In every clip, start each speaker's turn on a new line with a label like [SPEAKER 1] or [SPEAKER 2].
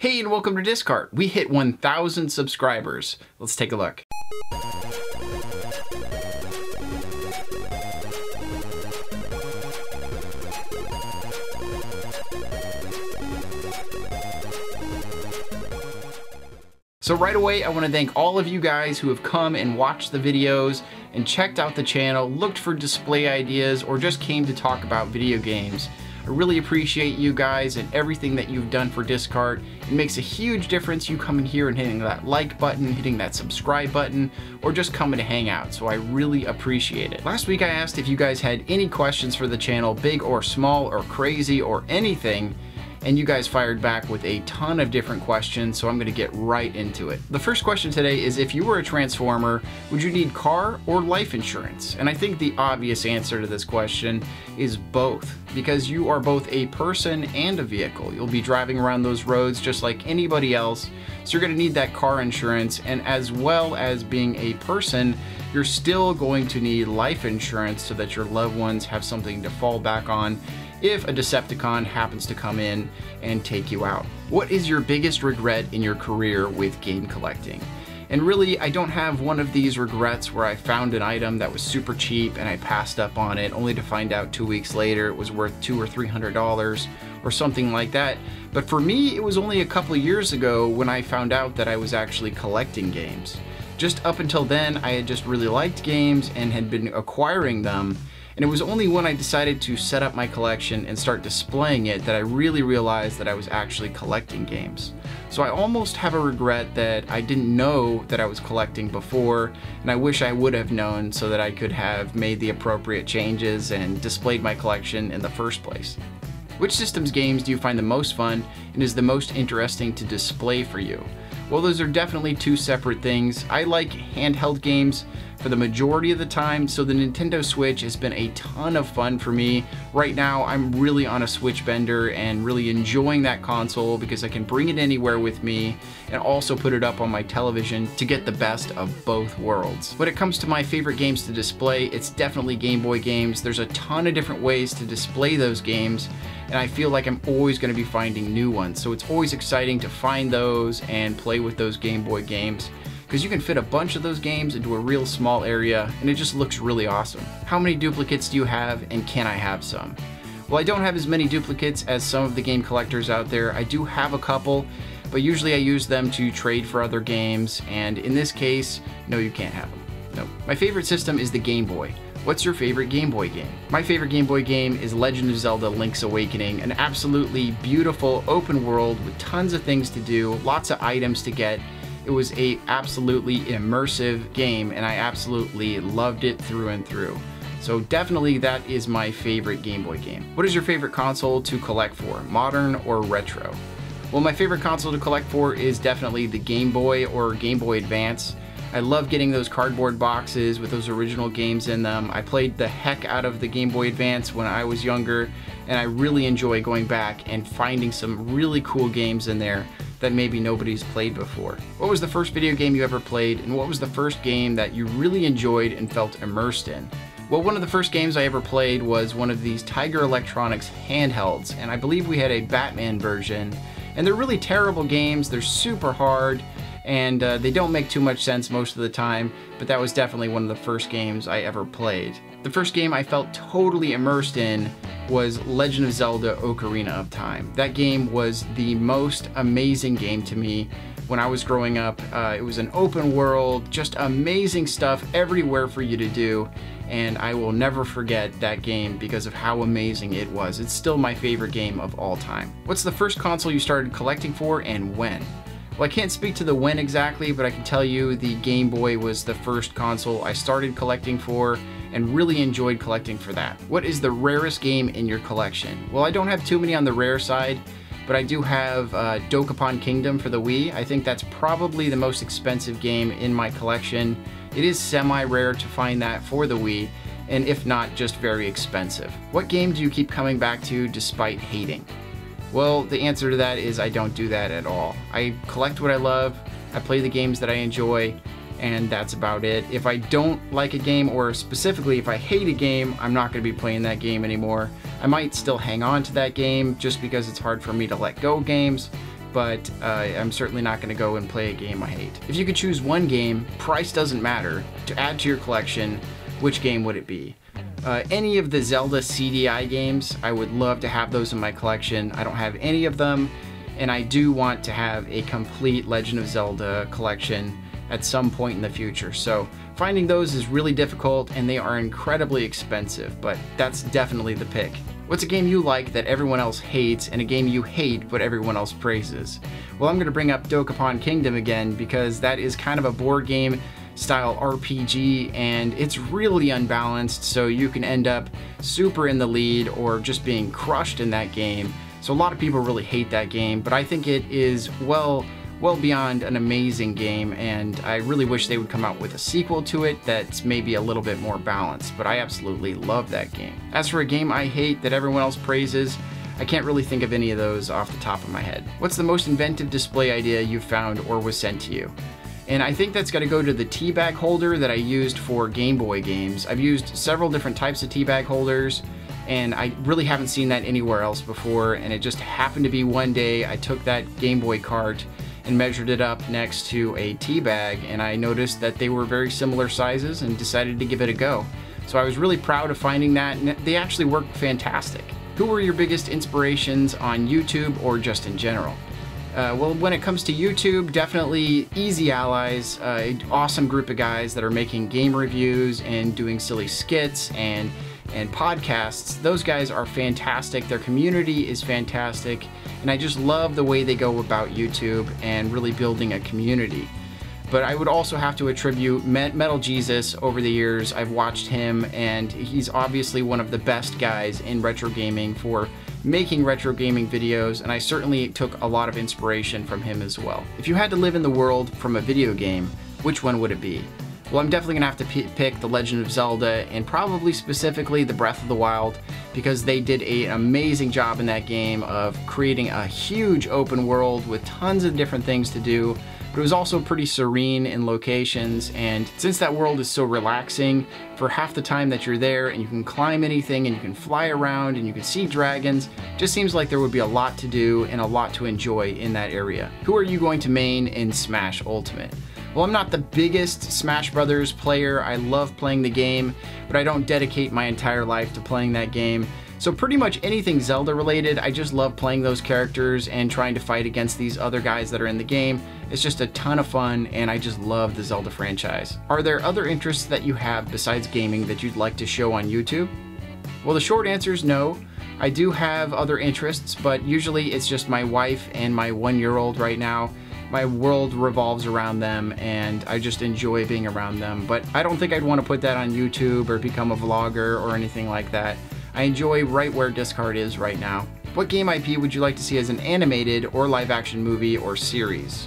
[SPEAKER 1] Hey, and welcome to Discard. We hit 1,000 subscribers. Let's take a look. So right away, I want to thank all of you guys who have come and watched the videos and checked out the channel, looked for display ideas, or just came to talk about video games. I really appreciate you guys and everything that you've done for Discard. It makes a huge difference you coming here and hitting that like button, hitting that subscribe button, or just coming to hang out, so I really appreciate it. Last week I asked if you guys had any questions for the channel, big or small or crazy or anything, and you guys fired back with a ton of different questions, so I'm gonna get right into it. The first question today is, if you were a Transformer, would you need car or life insurance? And I think the obvious answer to this question is both, because you are both a person and a vehicle. You'll be driving around those roads just like anybody else, so you're gonna need that car insurance, and as well as being a person, you're still going to need life insurance so that your loved ones have something to fall back on if a Decepticon happens to come in and take you out. What is your biggest regret in your career with game collecting? And really, I don't have one of these regrets where I found an item that was super cheap and I passed up on it only to find out 2 weeks later it was worth $200 or $300 or something like that. But for me, it was only a couple of years ago when I found out that I was actually collecting games. Just up until then, I had just really liked games and had been acquiring them. And it was only when I decided to set up my collection and start displaying it that I really realized that I was actually collecting games. So I almost have a regret that I didn't know that I was collecting before, and I wish I would have known so that I could have made the appropriate changes and displayed my collection in the first place. Which systems games do you find the most fun and is the most interesting to display for you? Well, those are definitely two separate things. I like handheld games for the majority of the time, so the Nintendo Switch has been a ton of fun for me. Right now, I'm really on a Switch bender and really enjoying that console because I can bring it anywhere with me and also put it up on my television to get the best of both worlds. When it comes to my favorite games to display, it's definitely Game Boy games. There's a ton of different ways to display those games, and I feel like I'm always going to be finding new ones. So it's always exciting to find those and play with those Game Boy games, because you can fit a bunch of those games into a real small area and it just looks really awesome. How many duplicates do you have, and can I have some? Well, I don't have as many duplicates as some of the game collectors out there. I do have a couple, but usually I use them to trade for other games, and in this case, no, you can't have them. No. My favorite system is the Game Boy. What's your favorite Game Boy game? My favorite Game Boy game is Legend of Zelda: Link's Awakening, an absolutely beautiful open world with tons of things to do, lots of items to get. It was a absolutely immersive game, and I absolutely loved it through and through. So definitely that is my favorite Game Boy game. What is your favorite console to collect for, modern or retro? Well, my favorite console to collect for is definitely the Game Boy or Game Boy Advance. I love getting those cardboard boxes with those original games in them. I played the heck out of the Game Boy Advance when I was younger, and I really enjoy going back and finding some really cool games in there that maybe nobody's played before. What was the first video game you ever played, and what was the first game that you really enjoyed and felt immersed in? Well, one of the first games I ever played was one of these Tiger Electronics handhelds, and I believe we had a Batman version. And they're really terrible games, they're super hard, and they don't make too much sense most of the time, but that was definitely one of the first games I ever played. The first game I felt totally immersed in was Legend of Zelda: Ocarina of Time. That game was the most amazing game to me when I was growing up. It was an open world, just amazing stuff everywhere for you to do, and I will never forget that game because of how amazing it was. It's still my favorite game of all time. What's the first console you started collecting for, and when? Well, I can't speak to the when exactly, but I can tell you the Game Boy was the first console I started collecting for and really enjoyed collecting for that. What is the rarest game in your collection? Well, I don't have too many on the rare side, but I do have Dokapon Kingdom for the Wii. I think that's probably the most expensive game in my collection. It is semi-rare to find that for the Wii, and if not, just very expensive. What game do you keep coming back to despite hating? Well, the answer to that is I don't do that at all. I collect what I love, I play the games that I enjoy, and that's about it. If I don't like a game, or specifically if I hate a game, I'm not going to be playing that game anymore. I might still hang on to that game just because it's hard for me to let go games, but I'm certainly not going to go and play a game I hate. If you could choose one game, price doesn't matter, to add to your collection, which game would it be? Any of the Zelda CDI games, I would love to have those in my collection. I don't have any of them, and I do want to have a complete Legend of Zelda collection at some point in the future. So finding those is really difficult, and they are incredibly expensive, but that's definitely the pick. What's a game you like that everyone else hates, and a game you hate but everyone else praises? Well, I'm going to bring up Dokapon Kingdom again, because that is kind of a board game style RPG, and it's really unbalanced, so you can end up super in the lead or just being crushed in that game. So a lot of people really hate that game, but I think it is well beyond an amazing game, and I really wish they would come out with a sequel to it that's maybe a little bit more balanced, but I absolutely love that game. As for a game I hate that everyone else praises, I can't really think of any of those off the top of my head. What's the most inventive display idea you found or was sent to you? And I think that's got to go to the tea bag holder that I used for Game Boy games. I've used several different types of tea bag holders, and I really haven't seen that anywhere else before, and it just happened to be one day I took that Game Boy cart and measured it up next to a tea bag, and I noticed that they were very similar sizes and decided to give it a go. So I was really proud of finding that, and they actually work fantastic. Who were your biggest inspirations on YouTube or just in general? Well, when it comes to YouTube, definitely Easy Allies, an awesome group of guys that are making game reviews and doing silly skits and podcasts. Those guys are fantastic. Their community is fantastic, and I just love the way they go about YouTube and really building a community. But I would also have to attribute Metal Jesus over the years. I've watched him, and he's obviously one of the best guys in retro gaming for making retro gaming videos, and I certainly took a lot of inspiration from him as well. If you had to live in the world from a video game, which one would it be? Well, I'm definitely gonna have to pick The Legend of Zelda, and probably specifically the Breath of the Wild, because they did an amazing job in that game of creating a huge open world with tons of different things to do. But it was also pretty serene in locations, and since that world is so relaxing, for half the time that you're there and you can climb anything and you can fly around and you can see dragons, just seems like there would be a lot to do and a lot to enjoy in that area. Who are you going to main in Smash Ultimate? Well, I'm not the biggest Smash Brothers player. I love playing the game, but I don't dedicate my entire life to playing that game. So pretty much anything Zelda related, I just love playing those characters and trying to fight against these other guys that are in the game. It's just a ton of fun, and I just love the Zelda franchise. Are there other interests that you have besides gaming that you'd like to show on YouTube? Well, the short answer is no. I do have other interests, but usually it's just my wife and my 1-year-old right now. My world revolves around them, and I just enjoy being around them. But I don't think I'd want to put that on YouTube or become a vlogger or anything like that. I enjoy right where Discard is right now. What game IP would you like to see as an animated or live action movie or series?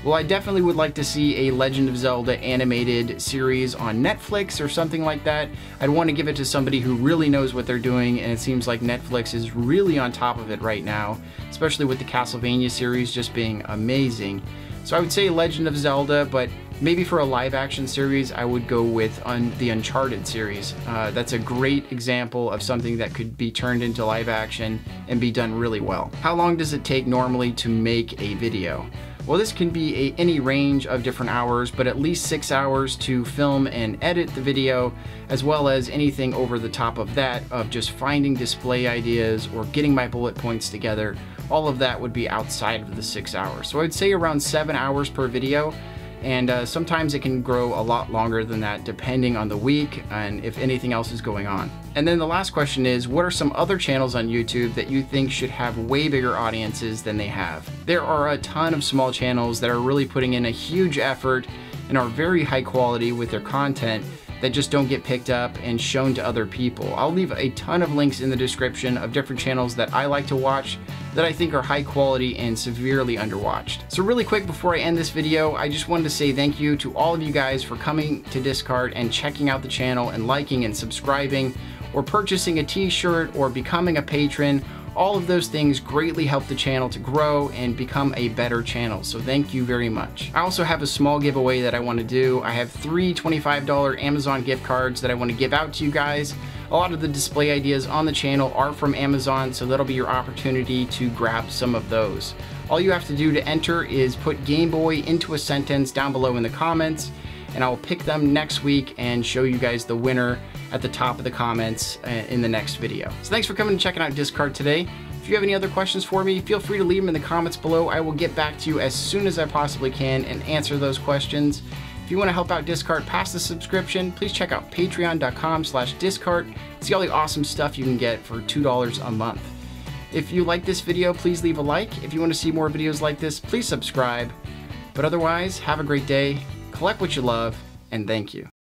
[SPEAKER 1] Well, I definitely would like to see a Legend of Zelda animated series on Netflix or something like that. I'd want to give it to somebody who really knows what they're doing, and it seems like Netflix is really on top of it right now, especially with the Castlevania series just being amazing. So I would say Legend of Zelda, but maybe for a live action series, I would go with the Uncharted series. That's a great example of something that could be turned into live action and be done really well. How long does it take normally to make a video? Well, this can be any range of different hours, but at least 6 hours to film and edit the video, as well as anything over the top of that of just finding display ideas or getting my bullet points together. All of that would be outside of the 6 hours. So I'd say around 7 hours per video. And sometimes it can grow a lot longer than that depending on the week and if anything else is going on. And then the last question is, what are some other channels on YouTube that you think should have way bigger audiences than they have? There are a ton of small channels that are really putting in a huge effort and are very high quality with their content that just don't get picked up and shown to other people. I'll leave a ton of links in the description of different channels that I like to watch that I think are high quality and severely underwatched. So really quick before I end this video, I just wanted to say thank you to all of you guys for coming to Discard and checking out the channel and liking and subscribing or purchasing a t-shirt or becoming a patron. All of those things greatly help the channel to grow and become a better channel, so thank you very much. I also have a small giveaway that I want to do. I have 3 $25 Amazon gift cards that I want to give out to you guys. A lot of the display ideas on the channel are from Amazon, so that'll be your opportunity to grab some of those. All you have to do to enter is put Game Boy into a sentence down below in the comments, and I'll pick them next week and show you guys the winner at the top of the comments in the next video. So thanks for coming and checking out Discard today. If you have any other questions for me, feel free to leave them in the comments below. I will get back to you as soon as I possibly can and answer those questions. If you want to help out Discard past the subscription, please check out patreon.com/discard. See all the awesome stuff you can get for $2 a month. If you like this video, please leave a like. If you want to see more videos like this, please subscribe. But otherwise, have a great day, collect what you love, and thank you.